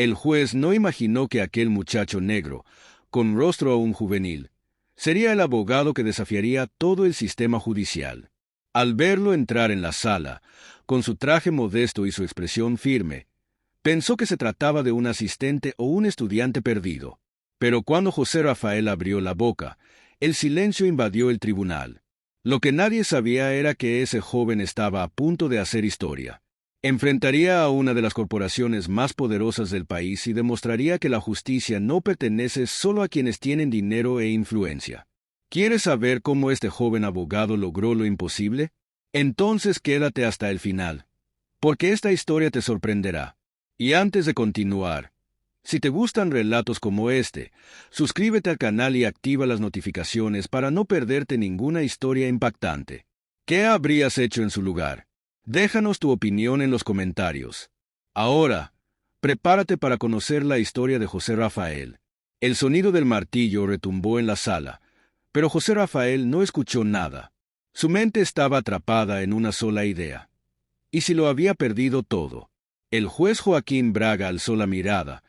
El juez no imaginó que aquel muchacho negro, con rostro aún juvenil, sería el abogado que desafiaría todo el sistema judicial. Al verlo entrar en la sala, con su traje modesto y su expresión firme, pensó que se trataba de un asistente o un estudiante perdido. Pero cuando José Rafael abrió la boca, el silencio invadió el tribunal. Lo que nadie sabía era que ese joven estaba a punto de hacer historia. Enfrentaría a una de las corporaciones más poderosas del país y demostraría que la justicia no pertenece solo a quienes tienen dinero e influencia. ¿Quieres saber cómo este joven abogado logró lo imposible? Entonces quédate hasta el final, porque esta historia te sorprenderá. Y antes de continuar, si te gustan relatos como este, suscríbete al canal y activa las notificaciones para no perderte ninguna historia impactante. ¿Qué habrías hecho en su lugar? Déjanos tu opinión en los comentarios. Ahora, prepárate para conocer la historia de José Rafael. El sonido del martillo retumbó en la sala, pero José Rafael no escuchó nada. Su mente estaba atrapada en una sola idea. ¿Y si lo había perdido todo? El juez Joaquín Braga alzó la mirada,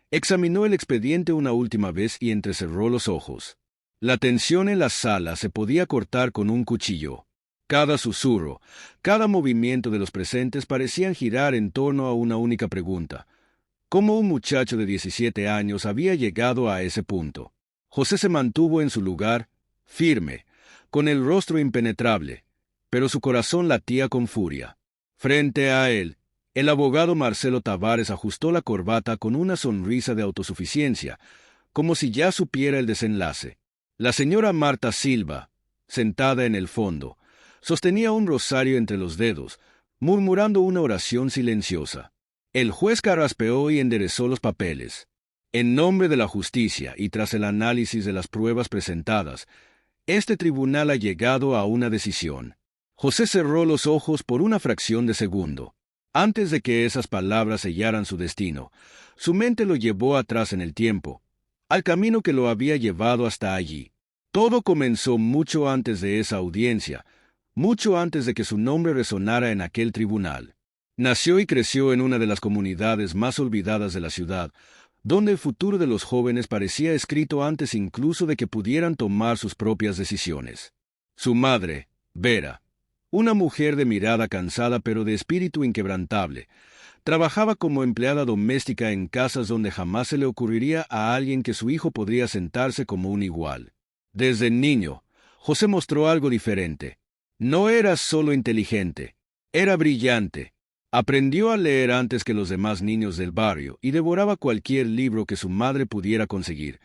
examinó el expediente una última vez y entrecerró los ojos. La tensión en la sala se podía cortar con un cuchillo. Cada susurro, cada movimiento de los presentes parecían girar en torno a una única pregunta. ¿Cómo un muchacho de 17 años había llegado a ese punto? José se mantuvo en su lugar, firme, con el rostro impenetrable, pero su corazón latía con furia. Frente a él, el abogado Marcelo Tavares ajustó la corbata con una sonrisa de autosuficiencia, como si ya supiera el desenlace. La señora Marta Silva, sentada en el fondo, sostenía un rosario entre los dedos, murmurando una oración silenciosa. El juez carraspeó y enderezó los papeles. En nombre de la justicia y tras el análisis de las pruebas presentadas, este tribunal ha llegado a una decisión. José cerró los ojos por una fracción de segundo. Antes de que esas palabras sellaran su destino, su mente lo llevó atrás en el tiempo, al camino que lo había llevado hasta allí. Todo comenzó mucho antes de esa audiencia, mucho antes de que su nombre resonara en aquel tribunal. Nació y creció en una de las comunidades más olvidadas de la ciudad, donde el futuro de los jóvenes parecía escrito antes incluso de que pudieran tomar sus propias decisiones. Su madre, Vera, una mujer de mirada cansada pero de espíritu inquebrantable, trabajaba como empleada doméstica en casas donde jamás se le ocurriría a alguien que su hijo podría sentarse como un igual. Desde niño, José mostró algo diferente. No era solo inteligente, era brillante. Aprendió a leer antes que los demás niños del barrio y devoraba cualquier libro que su madre pudiera conseguir,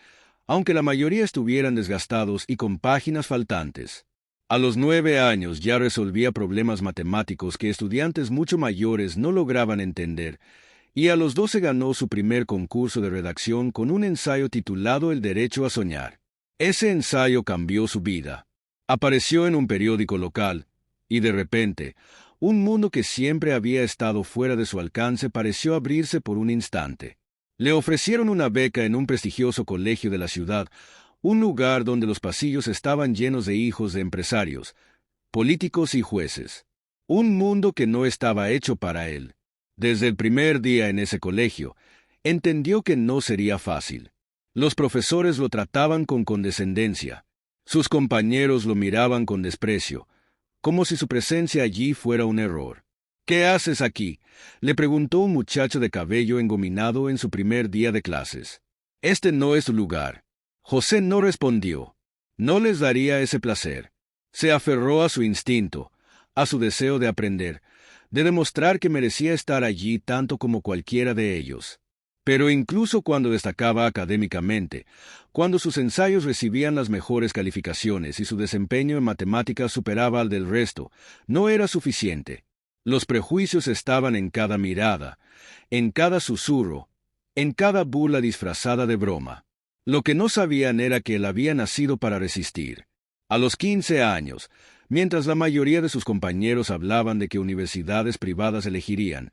aunque la mayoría estuvieran desgastados y con páginas faltantes. A los 9 años ya resolvía problemas matemáticos que estudiantes mucho mayores no lograban entender, y a los 12 ganó su primer concurso de redacción con un ensayo titulado El derecho a soñar. Ese ensayo cambió su vida. Apareció en un periódico local, y de repente, un mundo que siempre había estado fuera de su alcance pareció abrirse por un instante. Le ofrecieron una beca en un prestigioso colegio de la ciudad, un lugar donde los pasillos estaban llenos de hijos de empresarios, políticos y jueces. Un mundo que no estaba hecho para él. Desde el primer día en ese colegio, entendió que no sería fácil. Los profesores lo trataban con condescendencia. Sus compañeros lo miraban con desprecio, como si su presencia allí fuera un error. «¿Qué haces aquí?», le preguntó un muchacho de cabello engominado en su primer día de clases. «Este no es tu lugar». José no respondió. No les daría ese placer. Se aferró a su instinto, a su deseo de aprender, de demostrar que merecía estar allí tanto como cualquiera de ellos. Pero incluso cuando destacaba académicamente, cuando sus ensayos recibían las mejores calificaciones y su desempeño en matemáticas superaba al del resto, no era suficiente. Los prejuicios estaban en cada mirada, en cada susurro, en cada burla disfrazada de broma. Lo que no sabían era que él había nacido para resistir. A los 15 años, mientras la mayoría de sus compañeros hablaban de que universidades privadas elegirían,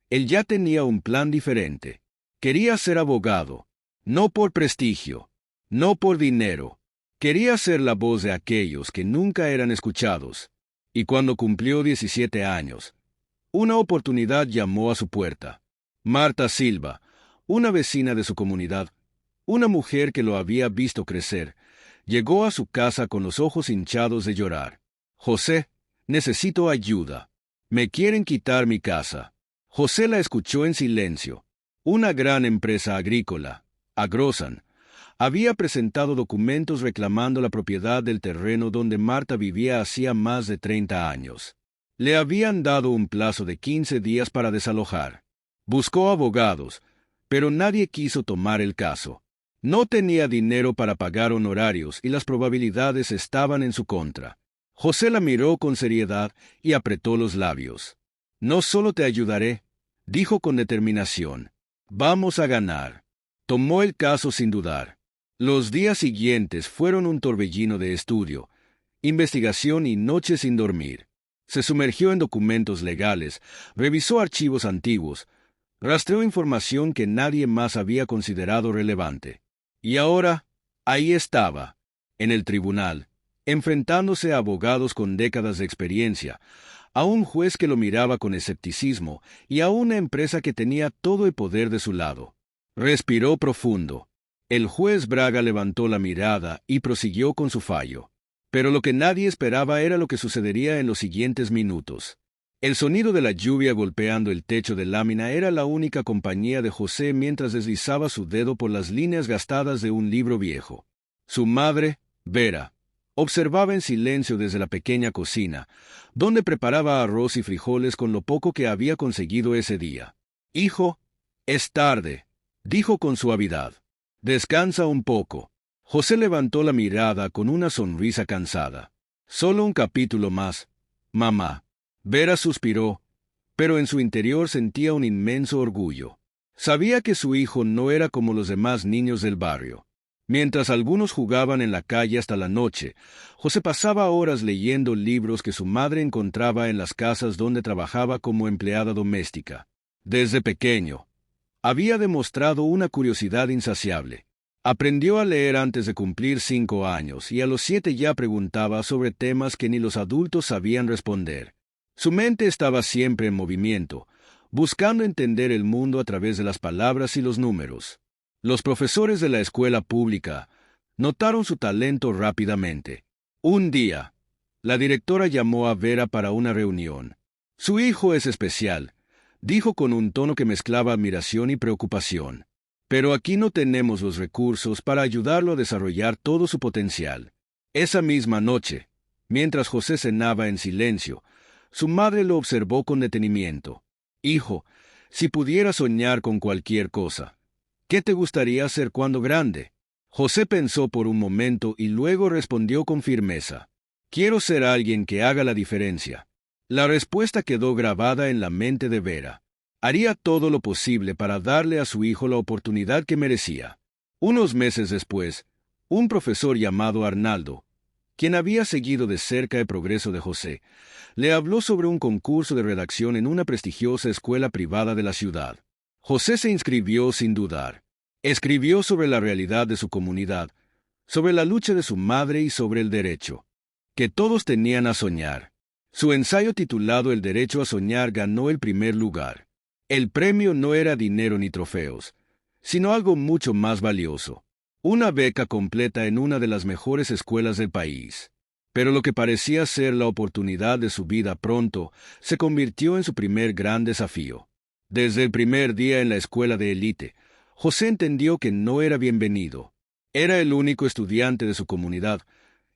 él ya tenía un plan diferente. Quería ser abogado, no por prestigio, no por dinero. Quería ser la voz de aquellos que nunca eran escuchados. Y cuando cumplió 17 años, una oportunidad llamó a su puerta. Marta Silva, Una vecina de su comunidad, una mujer que lo había visto crecer, llegó a su casa con los ojos hinchados de llorar. José, necesito ayuda. Me quieren quitar mi casa. José la escuchó en silencio. Una gran empresa agrícola, Agrosan, había presentado documentos reclamando la propiedad del terreno donde Marta vivía hacía más de 30 años. Le habían dado un plazo de 15 días para desalojar. Buscó abogados, pero nadie quiso tomar el caso. No tenía dinero para pagar honorarios y las probabilidades estaban en su contra. José la miró con seriedad y apretó los labios. No solo te ayudaré, dijo con determinación. Vamos a ganar. Tomó el caso sin dudar. Los días siguientes fueron un torbellino de estudio, investigación y noches sin dormir. Se sumergió en documentos legales, revisó archivos antiguos, rastreó información que nadie más había considerado relevante. Y ahora, ahí estaba, en el tribunal, enfrentándose a abogados con décadas de experiencia, a un juez que lo miraba con escepticismo y a una empresa que tenía todo el poder de su lado. Respiró profundo. El juez Braga levantó la mirada y prosiguió con su fallo. Pero lo que nadie esperaba era lo que sucedería en los siguientes minutos. El sonido de la lluvia golpeando el techo de lámina era la única compañía de José mientras deslizaba su dedo por las líneas gastadas de un libro viejo. Su madre, Vera, observaba en silencio desde la pequeña cocina, donde preparaba arroz y frijoles con lo poco que había conseguido ese día. «Hijo, es tarde», dijo con suavidad. «Descansa un poco». José levantó la mirada con una sonrisa cansada. «Solo un capítulo más, mamá». Vera suspiró, pero en su interior sentía un inmenso orgullo. Sabía que su hijo no era como los demás niños del barrio. Mientras algunos jugaban en la calle hasta la noche, José pasaba horas leyendo libros que su madre encontraba en las casas donde trabajaba como empleada doméstica. Desde pequeño, había demostrado una curiosidad insaciable. Aprendió a leer antes de cumplir 5 años y a los 7 ya preguntaba sobre temas que ni los adultos sabían responder. Su mente estaba siempre en movimiento, buscando entender el mundo a través de las palabras y los números. Los profesores de la escuela pública notaron su talento rápidamente. Un día, la directora llamó a Vera para una reunión. «Su hijo es especial», dijo con un tono que mezclaba admiración y preocupación. «Pero aquí no tenemos los recursos para ayudarlo a desarrollar todo su potencial». Esa misma noche, mientras José cenaba en silencio, su madre lo observó con detenimiento. «Hijo, si pudieras soñar con cualquier cosa, ¿qué te gustaría hacer cuando grande?». José pensó por un momento y luego respondió con firmeza. «Quiero ser alguien que haga la diferencia». La respuesta quedó grabada en la mente de Vera. Haría todo lo posible para darle a su hijo la oportunidad que merecía. Unos meses después, un profesor llamado Arnaldo, quien había seguido de cerca el progreso de José, le habló sobre un concurso de redacción en una prestigiosa escuela privada de la ciudad. José se inscribió sin dudar. Escribió sobre la realidad de su comunidad, sobre la lucha de su madre y sobre el derecho que todos tenían a soñar. Su ensayo titulado El derecho a soñar ganó el primer lugar. El premio no era dinero ni trofeos, sino algo mucho más valioso: una beca completa en una de las mejores escuelas del país. Pero lo que parecía ser la oportunidad de su vida pronto se convirtió en su primer gran desafío. Desde el primer día en la escuela de élite, José entendió que no era bienvenido. Era el único estudiante de su comunidad,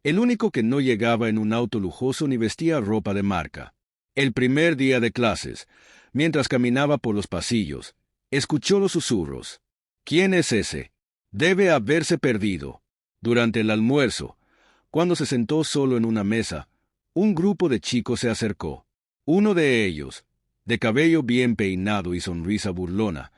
el único que no llegaba en un auto lujoso ni vestía ropa de marca. El primer día de clases, mientras caminaba por los pasillos, escuchó los susurros. «¿Quién es ese? Debe haberse perdido». Durante el almuerzo, cuando se sentó solo en una mesa, un grupo de chicos se acercó. Uno de ellos, de cabello bien peinado y sonrisa burlona,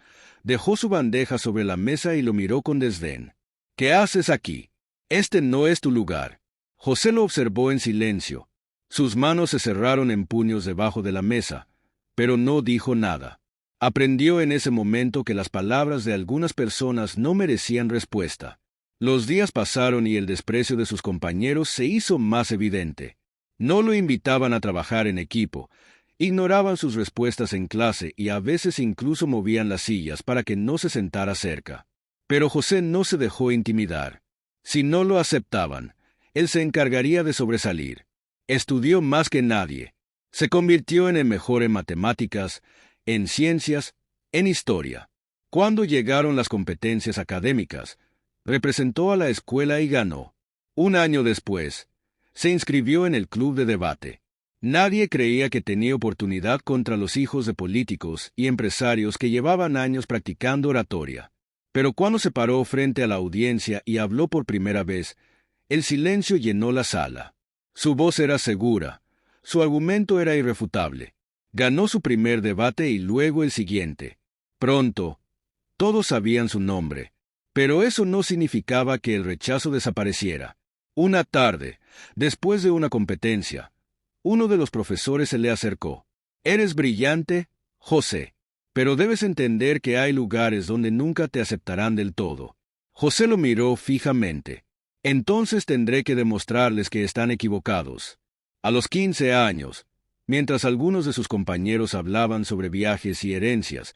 dejó su bandeja sobre la mesa y lo miró con desdén. «¿Qué haces aquí? Este no es tu lugar». José lo observó en silencio. Sus manos se cerraron en puños debajo de la mesa, pero no dijo nada. Aprendió en ese momento que las palabras de algunas personas no merecían respuesta. Los días pasaron y el desprecio de sus compañeros se hizo más evidente. No lo invitaban a trabajar en equipo, Ignoraban sus respuestas en clase y a veces incluso movían las sillas para que no se sentara cerca. Pero José no se dejó intimidar. Si no lo aceptaban, él se encargaría de sobresalir. Estudió más que nadie. Se convirtió en el mejor en matemáticas, en ciencias, en historia. Cuando llegaron las competencias académicas, representó a la escuela y ganó. Un año después, se inscribió en el club de debate. Nadie creía que tenía oportunidad contra los hijos de políticos y empresarios que llevaban años practicando oratoria. Pero cuando se paró frente a la audiencia y habló por primera vez, el silencio llenó la sala. Su voz era segura, su argumento era irrefutable. Ganó su primer debate y luego el siguiente. Pronto, todos sabían su nombre, pero eso no significaba que el rechazo desapareciera. Una tarde, después de una competencia, uno de los profesores se le acercó. «Eres brillante, José, pero debes entender que hay lugares donde nunca te aceptarán del todo». José lo miró fijamente. «Entonces tendré que demostrarles que están equivocados». A los 15 años, mientras algunos de sus compañeros hablaban sobre viajes y herencias,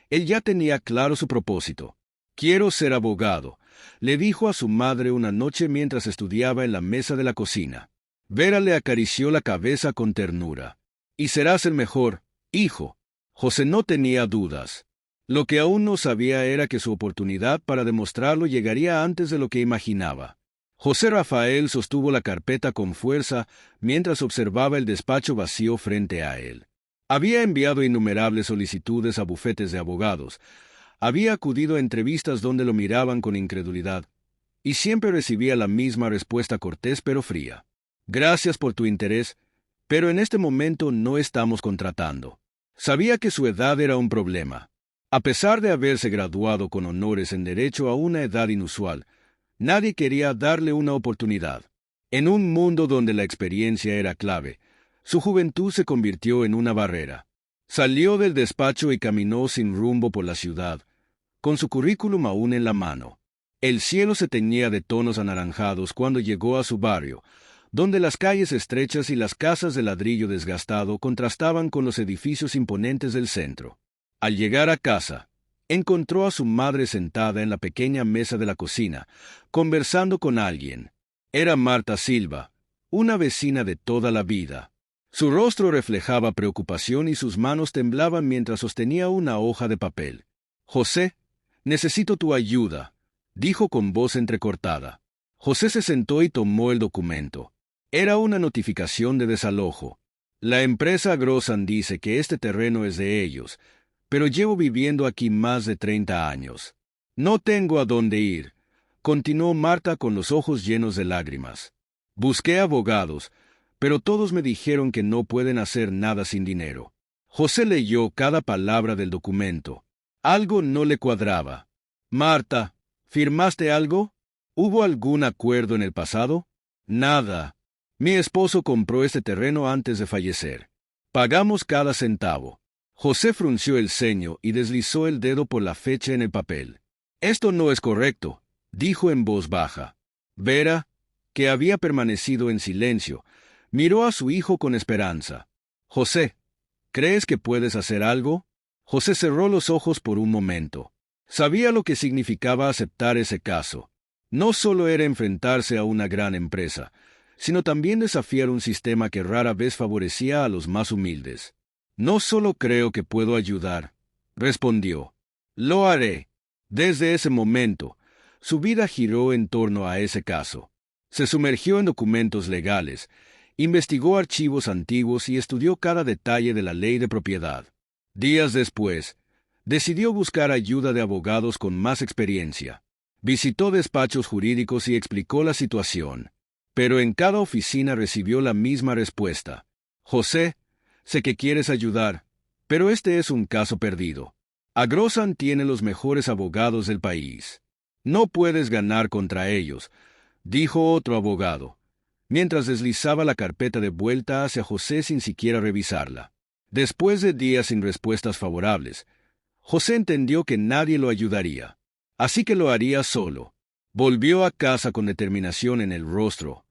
él ya tenía claro su propósito. «Quiero ser abogado», le dijo a su madre una noche mientras estudiaba en la mesa de la cocina. Vera le acarició la cabeza con ternura. «Y serás el mejor, hijo». José no tenía dudas. Lo que aún no sabía era que su oportunidad para demostrarlo llegaría antes de lo que imaginaba. José Rafael sostuvo la carpeta con fuerza mientras observaba el despacho vacío frente a él. Había enviado innumerables solicitudes a bufetes de abogados. Había acudido a entrevistas donde lo miraban con incredulidad, y siempre recibía la misma respuesta cortés pero fría. «Gracias por tu interés, pero en este momento no estamos contratando». Sabía que su edad era un problema. A pesar de haberse graduado con honores en Derecho a una edad inusual, nadie quería darle una oportunidad. En un mundo donde la experiencia era clave, su juventud se convirtió en una barrera. Salió del despacho y caminó sin rumbo por la ciudad, con su currículum aún en la mano. El cielo se teñía de tonos anaranjados cuando llegó a su barrio, donde las calles estrechas y las casas de ladrillo desgastado contrastaban con los edificios imponentes del centro. Al llegar a casa, encontró a su madre sentada en la pequeña mesa de la cocina, conversando con alguien. Era Marta Silva, una vecina de toda la vida. Su rostro reflejaba preocupación y sus manos temblaban mientras sostenía una hoja de papel. «José, necesito tu ayuda», dijo con voz entrecortada. José se sentó y tomó el documento. Era una notificación de desalojo. «La empresa Grossan dice que este terreno es de ellos, pero llevo viviendo aquí más de 30 años. No tengo a dónde ir», continuó Marta con los ojos llenos de lágrimas. «Busqué abogados, pero todos me dijeron que no pueden hacer nada sin dinero». José leyó cada palabra del documento. Algo no le cuadraba. «Marta, ¿firmaste algo? ¿Hubo algún acuerdo en el pasado?» «Nada. Mi esposo compró este terreno antes de fallecer. Pagamos cada centavo». José frunció el ceño y deslizó el dedo por la fecha en el papel. «Esto no es correcto», dijo en voz baja. Vera, que había permanecido en silencio, miró a su hijo con esperanza. «José, ¿crees que puedes hacer algo?» José cerró los ojos por un momento. Sabía lo que significaba aceptar ese caso. No solo era enfrentarse a una gran empresa, sino también desafiar un sistema que rara vez favorecía a los más humildes. «No solo creo que puedo ayudar», respondió. «Lo haré». Desde ese momento, su vida giró en torno a ese caso. Se sumergió en documentos legales, investigó archivos antiguos y estudió cada detalle de la ley de propiedad. Días después, decidió buscar ayuda de abogados con más experiencia. Visitó despachos jurídicos y explicó la situación. Pero en cada oficina recibió la misma respuesta. «José, sé que quieres ayudar, pero este es un caso perdido. Grossan tiene los mejores abogados del país. No puedes ganar contra ellos», dijo otro abogado, mientras deslizaba la carpeta de vuelta hacia José sin siquiera revisarla. Después de días sin respuestas favorables, José entendió que nadie lo ayudaría, así que lo haría solo. Volvió a casa con determinación en el rostro,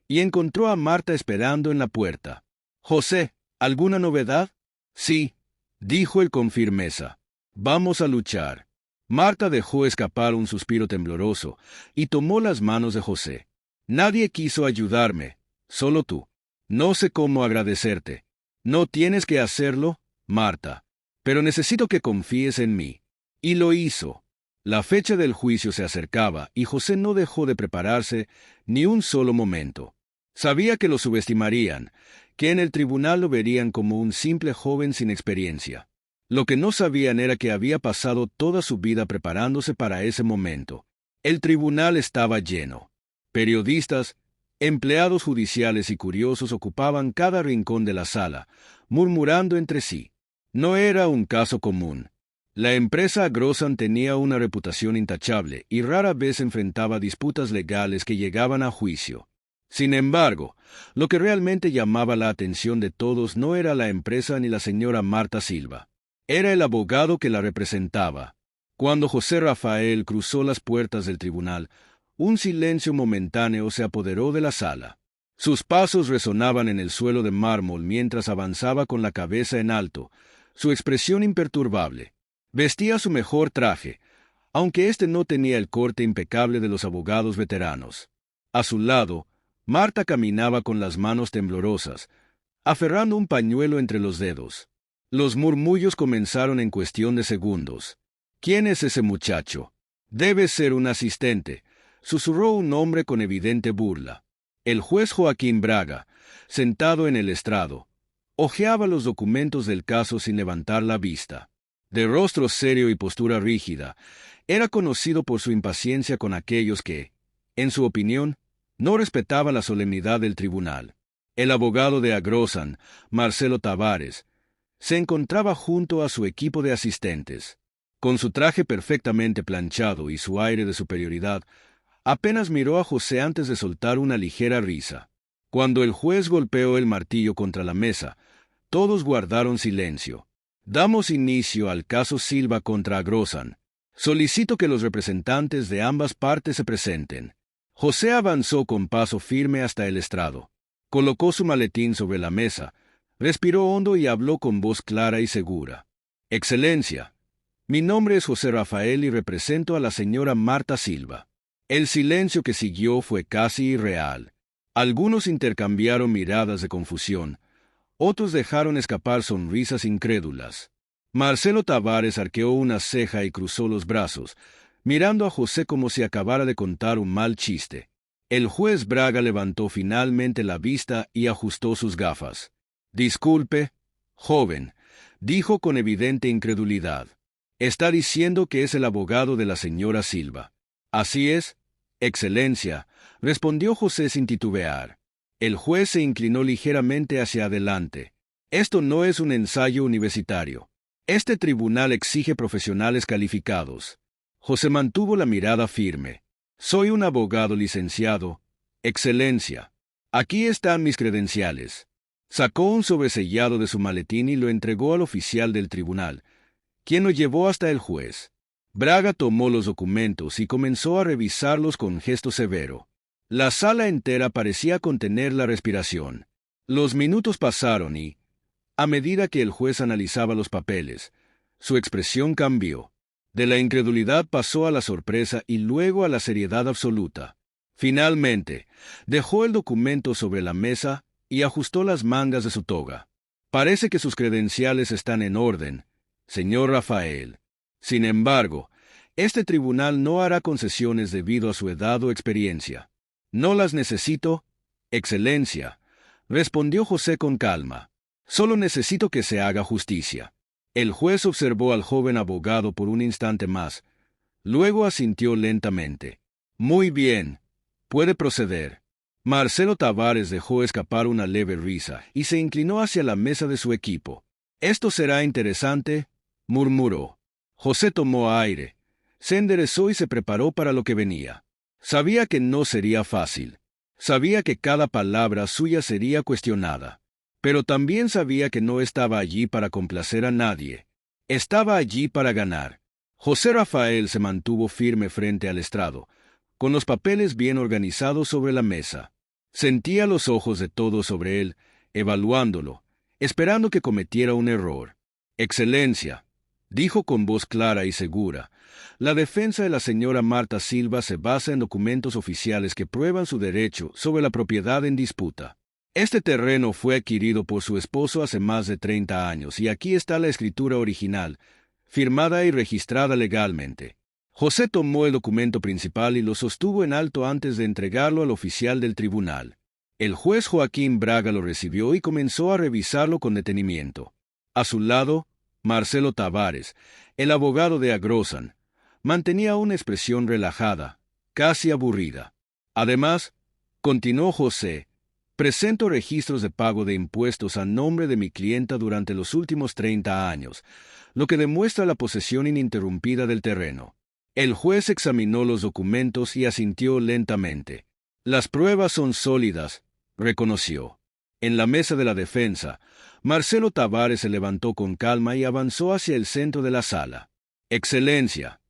y encontró a Marta esperando en la puerta. «José, ¿alguna novedad?», Sí, dijo él con firmeza. Vamos a luchar. Marta dejó escapar un suspiro tembloroso y tomó las manos de José. Nadie quiso ayudarme, solo tú. No sé cómo agradecerte. No tienes que hacerlo, Marta. Pero necesito que confíes en mí. Y lo hizo. La fecha del juicio se acercaba y José no dejó de prepararse ni un solo momento. Sabía que lo subestimarían, que en el tribunal lo verían como un simple joven sin experiencia. Lo que no sabían era que había pasado toda su vida preparándose para ese momento. El tribunal estaba lleno. Periodistas, empleados judiciales y curiosos ocupaban cada rincón de la sala, murmurando entre sí. No era un caso común. La empresa Agrosan tenía una reputación intachable y rara vez enfrentaba disputas legales que llegaban a juicio. Sin embargo, lo que realmente llamaba la atención de todos no era la empresa ni la señora Marta Silva. Era el abogado que la representaba. Cuando José Rafael cruzó las puertas del tribunal, un silencio momentáneo se apoderó de la sala. Sus pasos resonaban en el suelo de mármol mientras avanzaba con la cabeza en alto, su expresión imperturbable. Vestía su mejor traje, aunque éste no tenía el corte impecable de los abogados veteranos. A su lado, Marta caminaba con las manos temblorosas, aferrando un pañuelo entre los dedos. Los murmullos comenzaron en cuestión de segundos. ¿Quién es ese muchacho? Debe ser un asistente, susurró un hombre con evidente burla. El juez Joaquín Braga, sentado en el estrado, hojeaba los documentos del caso sin levantar la vista. De rostro serio y postura rígida, era conocido por su impaciencia con aquellos que, en su opinión, no respetaban la solemnidad del tribunal. El abogado de Agrosan, Marcelo Tavares, se encontraba junto a su equipo de asistentes. Con su traje perfectamente planchado y su aire de superioridad, apenas miró a José antes de soltar una ligera risa. Cuando el juez golpeó el martillo contra la mesa, todos guardaron silencio. Damos inicio al caso Silva contra Agrosan. Solicito que los representantes de ambas partes se presenten. José avanzó con paso firme hasta el estrado. Colocó su maletín sobre la mesa, respiró hondo y habló con voz clara y segura. Excelencia, mi nombre es José Rafael y represento a la señora Marta Silva. El silencio que siguió fue casi irreal. Algunos intercambiaron miradas de confusión, otros dejaron escapar sonrisas incrédulas. Marcelo Tavares arqueó una ceja y cruzó los brazos, mirando a José como si acabara de contar un mal chiste. El juez Braga levantó finalmente la vista y ajustó sus gafas. Disculpe, joven, dijo con evidente incredulidad. Está diciendo que es el abogado de la señora Silva. Así es, Excelencia, respondió José sin titubear. El juez se inclinó ligeramente hacia adelante. Esto no es un ensayo universitario. Este tribunal exige profesionales calificados. José mantuvo la mirada firme. Soy un abogado licenciado, Excelencia. Aquí están mis credenciales. Sacó un sobresellado de su maletín y lo entregó al oficial del tribunal, quien lo llevó hasta el juez. Braga tomó los documentos y comenzó a revisarlos con gesto severo. La sala entera parecía contener la respiración. Los minutos pasaron y, a medida que el juez analizaba los papeles, su expresión cambió. De la incredulidad pasó a la sorpresa y luego a la seriedad absoluta. Finalmente, dejó el documento sobre la mesa y ajustó las mangas de su toga. Parece que sus credenciales están en orden, señor Rafael. Sin embargo, este tribunal no hará concesiones debido a su edad o experiencia. No las necesito, Excelencia, respondió José con calma. Solo necesito que se haga justicia. El juez observó al joven abogado por un instante más. Luego asintió lentamente. Muy bien, puede proceder. Marcelo Tavares dejó escapar una leve risa y se inclinó hacia la mesa de su equipo. Esto será interesante, murmuró. José tomó aire, se enderezó y se preparó para lo que venía. Sabía que no sería fácil. Sabía que cada palabra suya sería cuestionada. Pero también sabía que no estaba allí para complacer a nadie. Estaba allí para ganar. José Rafael se mantuvo firme frente al estrado, con los papeles bien organizados sobre la mesa. Sentía los ojos de todos sobre él, evaluándolo, esperando que cometiera un error. Excelencia, dijo con voz clara y segura, la defensa de la señora Marta Silva se basa en documentos oficiales que prueban su derecho sobre la propiedad en disputa. Este terreno fue adquirido por su esposo hace más de 30 años y aquí está la escritura original, firmada y registrada legalmente. José tomó el documento principal y lo sostuvo en alto antes de entregarlo al oficial del tribunal. El juez Joaquín Braga lo recibió y comenzó a revisarlo con detenimiento. A su lado, Marcelo Tavares, el abogado de Agrozan, mantenía una expresión relajada, casi aburrida. Además, continuó José, presento registros de pago de impuestos a nombre de mi clienta durante los últimos 30 años, lo que demuestra la posesión ininterrumpida del terreno. El juez examinó los documentos y asintió lentamente. Las pruebas son sólidas, reconoció. En la mesa de la defensa, Marcelo Tavares se levantó con calma y avanzó hacia el centro de la sala. Excelencia,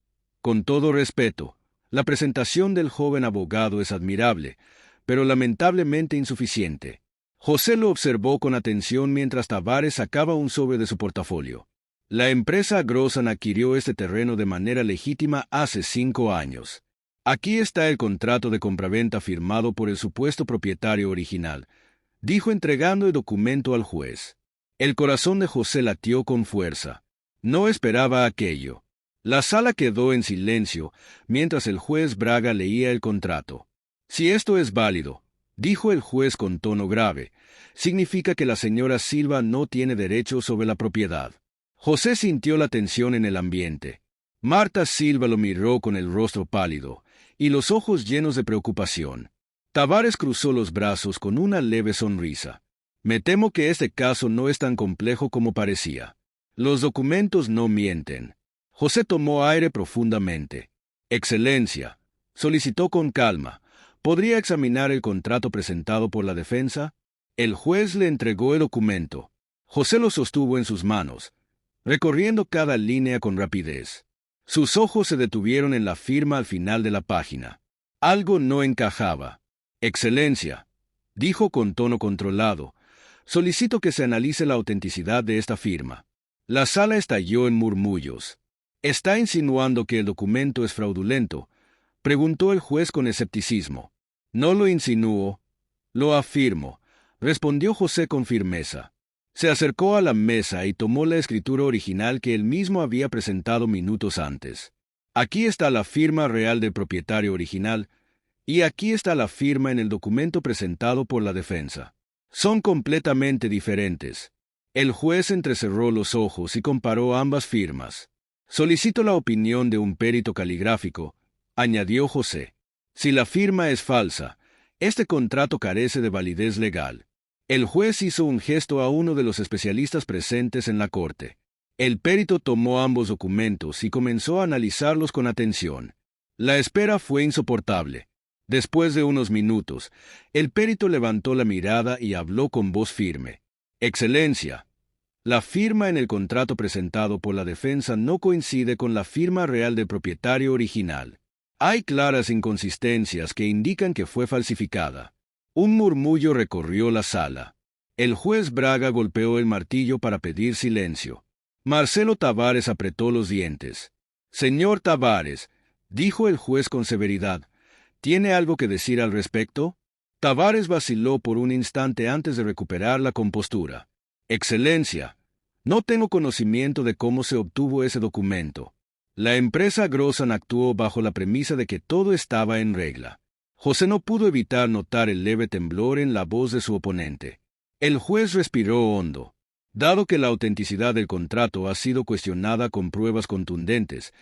con todo respeto, la presentación del joven abogado es admirable, pero lamentablemente insuficiente. José lo observó con atención mientras Tavares sacaba un sobre de su portafolio. La empresa Agrozan adquirió este terreno de manera legítima hace 5 años. Aquí está el contrato de compraventa firmado por el supuesto propietario original, dijo entregando el documento al juez. El corazón de José latió con fuerza. No esperaba aquello. La sala quedó en silencio mientras el juez Braga leía el contrato. Si esto es válido, dijo el juez con tono grave, significa que la señora Silva no tiene derecho sobre la propiedad. José sintió la tensión en el ambiente. Marta Silva lo miró con el rostro pálido y los ojos llenos de preocupación. Tavares cruzó los brazos con una leve sonrisa. Me temo que este caso no es tan complejo como parecía. Los documentos no mienten. José tomó aire profundamente. Excelencia, solicitó con calma, ¿podría examinar el contrato presentado por la defensa? El juez le entregó el documento. José lo sostuvo en sus manos, recorriendo cada línea con rapidez. Sus ojos se detuvieron en la firma al final de la página. Algo no encajaba. Excelencia, dijo con tono controlado, solicito que se analice la autenticidad de esta firma. La sala estalló en murmullos. ¿Está insinuando que el documento es fraudulento?, preguntó el juez con escepticismo. No lo insinúo, lo afirmo, respondió José con firmeza. Se acercó a la mesa y tomó la escritura original que él mismo había presentado minutos antes. Aquí está la firma real del propietario original, y aquí está la firma en el documento presentado por la defensa. Son completamente diferentes. El juez entrecerró los ojos y comparó ambas firmas. Solicito la opinión de un perito caligráfico, añadió José. Si la firma es falsa, este contrato carece de validez legal. El juez hizo un gesto a uno de los especialistas presentes en la corte. El perito tomó ambos documentos y comenzó a analizarlos con atención. La espera fue insoportable. Después de unos minutos, el perito levantó la mirada y habló con voz firme. Excelencia, la firma en el contrato presentado por la defensa no coincide con la firma real del propietario original. Hay claras inconsistencias que indican que fue falsificada. Un murmullo recorrió la sala. El juez Braga golpeó el martillo para pedir silencio. Marcelo Tavares apretó los dientes. Señor Tavares, dijo el juez con severidad, ¿tiene algo que decir al respecto? Tavares vaciló por un instante antes de recuperar la compostura. Excelencia, no tengo conocimiento de cómo se obtuvo ese documento. La empresa Agrozan actuó bajo la premisa de que todo estaba en regla. José no pudo evitar notar el leve temblor en la voz de su oponente. El juez respiró hondo. Dado que la autenticidad del contrato ha sido cuestionada con pruebas contundentes,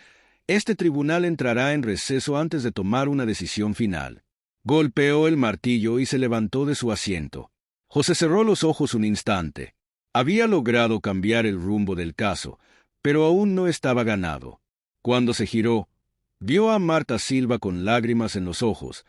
este tribunal entrará en receso antes de tomar una decisión final. Golpeó el martillo y se levantó de su asiento. José cerró los ojos un instante. Había logrado cambiar el rumbo del caso, pero aún no estaba ganado. Cuando se giró, vio a Marta Silva con lágrimas en los ojos,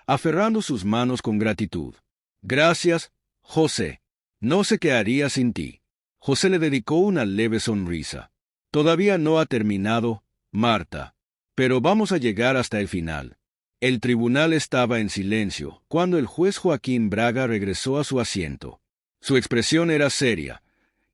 aferrando sus manos con gratitud. Gracias, José. No sé qué haría sin ti. José le dedicó una leve sonrisa. Todavía no ha terminado, Marta. Pero vamos a llegar hasta el final. El tribunal estaba en silencio cuando el juez Joaquín Braga regresó a su asiento. Su expresión era seria,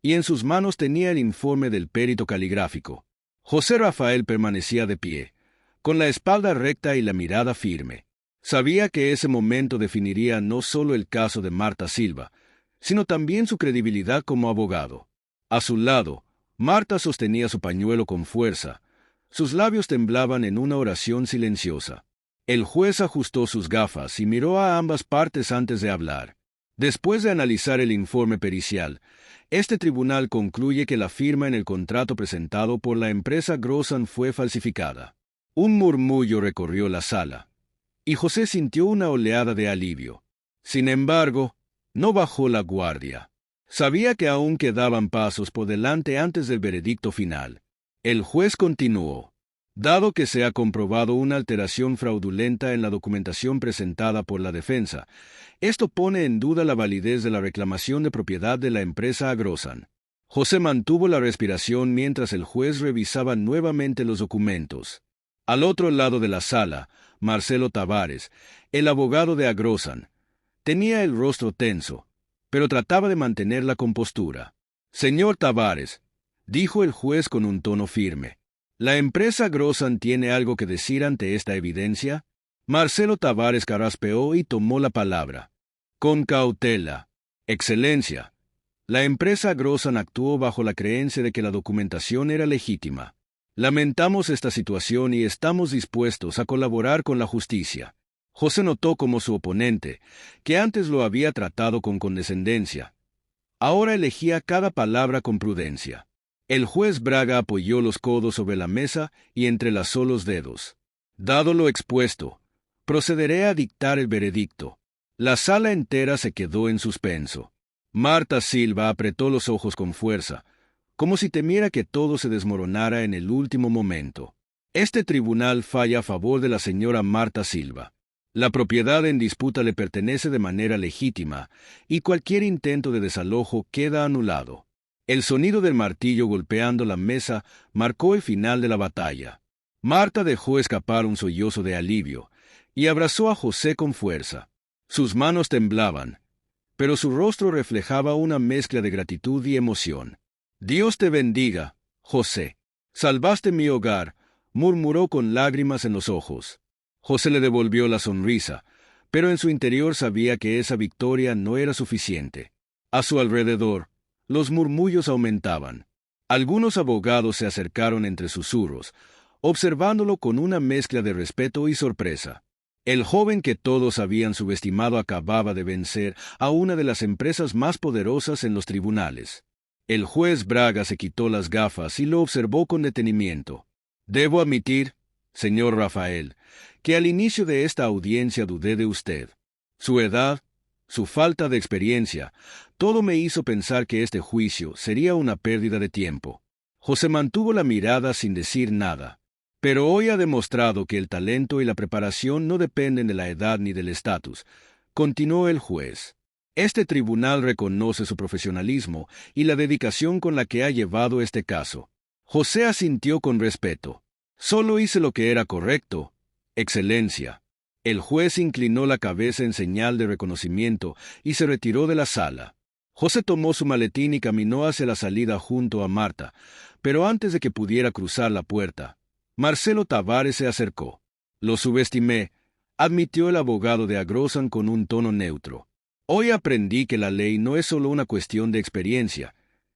y en sus manos tenía el informe del perito caligráfico. José Rafael permanecía de pie, con la espalda recta y la mirada firme. Sabía que ese momento definiría no solo el caso de Marta Silva, sino también su credibilidad como abogado. A su lado, Marta sostenía su pañuelo con fuerza. Sus labios temblaban en una oración silenciosa. El juez ajustó sus gafas y miró a ambas partes antes de hablar. Después de analizar el informe pericial, este tribunal concluye que la firma en el contrato presentado por la empresa Grossan fue falsificada. Un murmullo recorrió la sala, y José sintió una oleada de alivio. Sin embargo, no bajó la guardia. Sabía que aún quedaban pasos por delante antes del veredicto final. El juez continuó. Dado que se ha comprobado una alteración fraudulenta en la documentación presentada por la defensa, esto pone en duda la validez de la reclamación de propiedad de la empresa Grossan. José mantuvo la respiración mientras el juez revisaba nuevamente los documentos. Al otro lado de la sala, Marcelo Tavares, el abogado de Grossan, tenía el rostro tenso, pero trataba de mantener la compostura. «Señor Tavares», dijo el juez con un tono firme, ¿la empresa Grossan tiene algo que decir ante esta evidencia? Marcelo Tavares carraspeó y tomó la palabra. Con cautela. Excelencia. La empresa Grossan actuó bajo la creencia de que la documentación era legítima. Lamentamos esta situación y estamos dispuestos a colaborar con la justicia. José notó como su oponente, que antes lo había tratado con condescendencia, ahora elegía cada palabra con prudencia. El juez Braga apoyó los codos sobre la mesa y entrelazó los dedos. Dado lo expuesto, procederé a dictar el veredicto. La sala entera se quedó en suspenso. Marta Silva apretó los ojos con fuerza, como si temiera que todo se desmoronara en el último momento. Este tribunal falla a favor de la señora Marta Silva. La propiedad en disputa le pertenece de manera legítima, y cualquier intento de desalojo queda anulado. El sonido del martillo golpeando la mesa marcó el final de la batalla. Marta dejó escapar un sollozo de alivio y abrazó a José con fuerza. Sus manos temblaban, pero su rostro reflejaba una mezcla de gratitud y emoción. «Dios te bendiga, José. Salvaste mi hogar», murmuró con lágrimas en los ojos. José le devolvió la sonrisa, pero en su interior sabía que esa victoria no era suficiente. A su alrededor, los murmullos aumentaban. Algunos abogados se acercaron entre susurros, observándolo con una mezcla de respeto y sorpresa. El joven que todos habían subestimado acababa de vencer a una de las empresas más poderosas en los tribunales. El juez Braga se quitó las gafas y lo observó con detenimiento. «Debo admitir, señor Rafael, que al inicio de esta audiencia dudé de usted. Su edad, su falta de experiencia, todo me hizo pensar que este juicio sería una pérdida de tiempo». José mantuvo la mirada sin decir nada. «Pero hoy ha demostrado que el talento y la preparación no dependen de la edad ni del estatus», continuó el juez. «Este tribunal reconoce su profesionalismo y la dedicación con la que ha llevado este caso». José asintió con respeto. «Solo hice lo que era correcto, Excelencia». El juez inclinó la cabeza en señal de reconocimiento y se retiró de la sala. José tomó su maletín y caminó hacia la salida junto a Marta, pero antes de que pudiera cruzar la puerta, Marcelo Tavares se acercó. «Lo subestimé», admitió el abogado de Grossan con un tono neutro. «Hoy aprendí que la ley no es solo una cuestión de experiencia,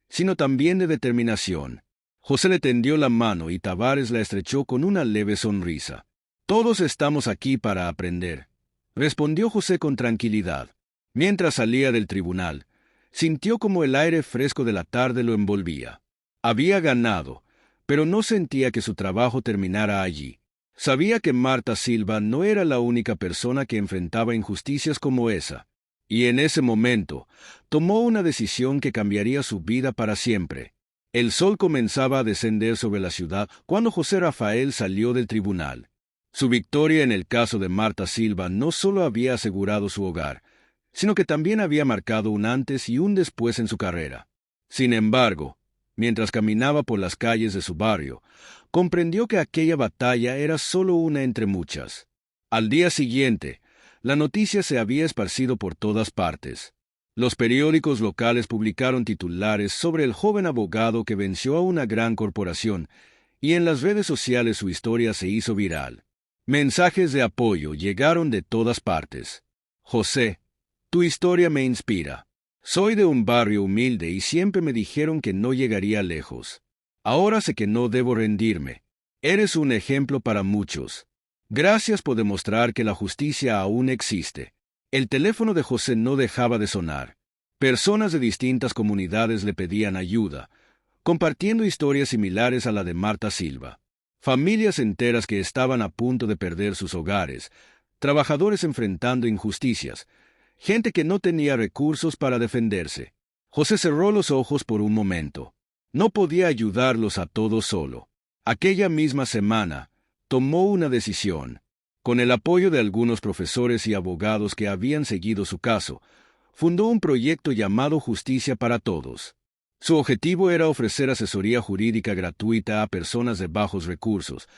sino también de determinación». José le tendió la mano y Tavares la estrechó con una leve sonrisa. «Todos estamos aquí para aprender», respondió José con tranquilidad. Mientras salía del tribunal, sintió como el aire fresco de la tarde lo envolvía. Había ganado, pero no sentía que su trabajo terminara allí. Sabía que Marta Silva no era la única persona que enfrentaba injusticias como esa, y en ese momento tomó una decisión que cambiaría su vida para siempre. El sol comenzaba a descender sobre la ciudad cuando José Rafael salió del tribunal. Su victoria en el caso de Marta Silva no solo había asegurado su hogar, sino que también había marcado un antes y un después en su carrera. Sin embargo, mientras caminaba por las calles de su barrio, comprendió que aquella batalla era solo una entre muchas. Al día siguiente, la noticia se había esparcido por todas partes. Los periódicos locales publicaron titulares sobre el joven abogado que venció a una gran corporación, y en las redes sociales su historia se hizo viral. Mensajes de apoyo llegaron de todas partes. José, tu historia me inspira. Soy de un barrio humilde y siempre me dijeron que no llegaría lejos. Ahora sé que no debo rendirme. Eres un ejemplo para muchos. Gracias por demostrar que la justicia aún existe. El teléfono de José no dejaba de sonar. Personas de distintas comunidades le pedían ayuda, compartiendo historias similares a la de Marta Silva. Familias enteras que estaban a punto de perder sus hogares, trabajadores enfrentando injusticias, gente que no tenía recursos para defenderse. José cerró los ojos por un momento. No podía ayudarlos a todos solo. Aquella misma semana, tomó una decisión. Con el apoyo de algunos profesores y abogados que habían seguido su caso, fundó un proyecto llamado Justicia para Todos. Su objetivo era ofrecer asesoría jurídica gratuita a personas de bajos recursos,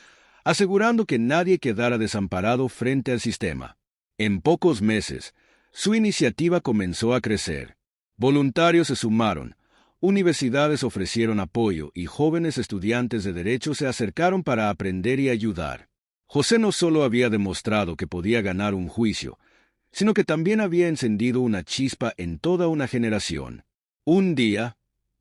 asegurando que nadie quedara desamparado frente al sistema. En pocos meses, su iniciativa comenzó a crecer. Voluntarios se sumaron, universidades ofrecieron apoyo y jóvenes estudiantes de derecho se acercaron para aprender y ayudar. José no solo había demostrado que podía ganar un juicio, sino que también había encendido una chispa en toda una generación. Un día,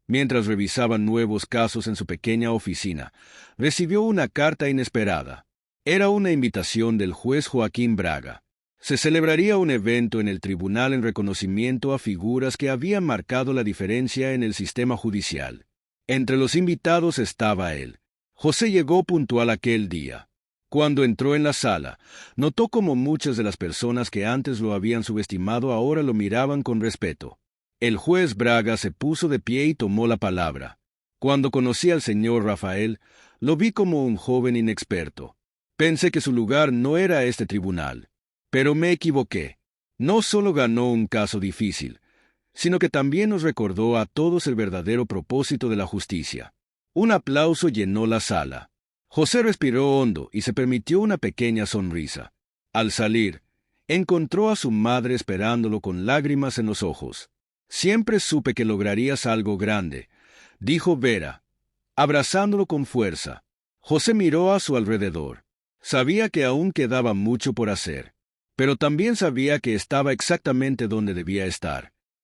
mientras revisaba nuevos casos en su pequeña oficina, recibió una carta inesperada. Era una invitación del juez Joaquín Braga. Se celebraría un evento en el tribunal en reconocimiento a figuras que habían marcado la diferencia en el sistema judicial. Entre los invitados estaba él. José llegó puntual aquel día. Cuando entró en la sala, notó como muchas de las personas que antes lo habían subestimado ahora lo miraban con respeto. El juez Braga se puso de pie y tomó la palabra. Cuando conocí al señor Rafael, lo vi como un joven inexperto. Pensé que su lugar no era este tribunal. Pero me equivoqué. No solo ganó un caso difícil, sino que también nos recordó a todos el verdadero propósito de la justicia. Un aplauso llenó la sala. José respiró hondo y se permitió una pequeña sonrisa. Al salir, encontró a su madre esperándolo con lágrimas en los ojos. «Siempre supe que lograrías algo grande», dijo Vera, abrazándolo con fuerza. José miró a su alrededor. Sabía que aún quedaba mucho por hacer, pero también sabía que estaba exactamente donde debía estar.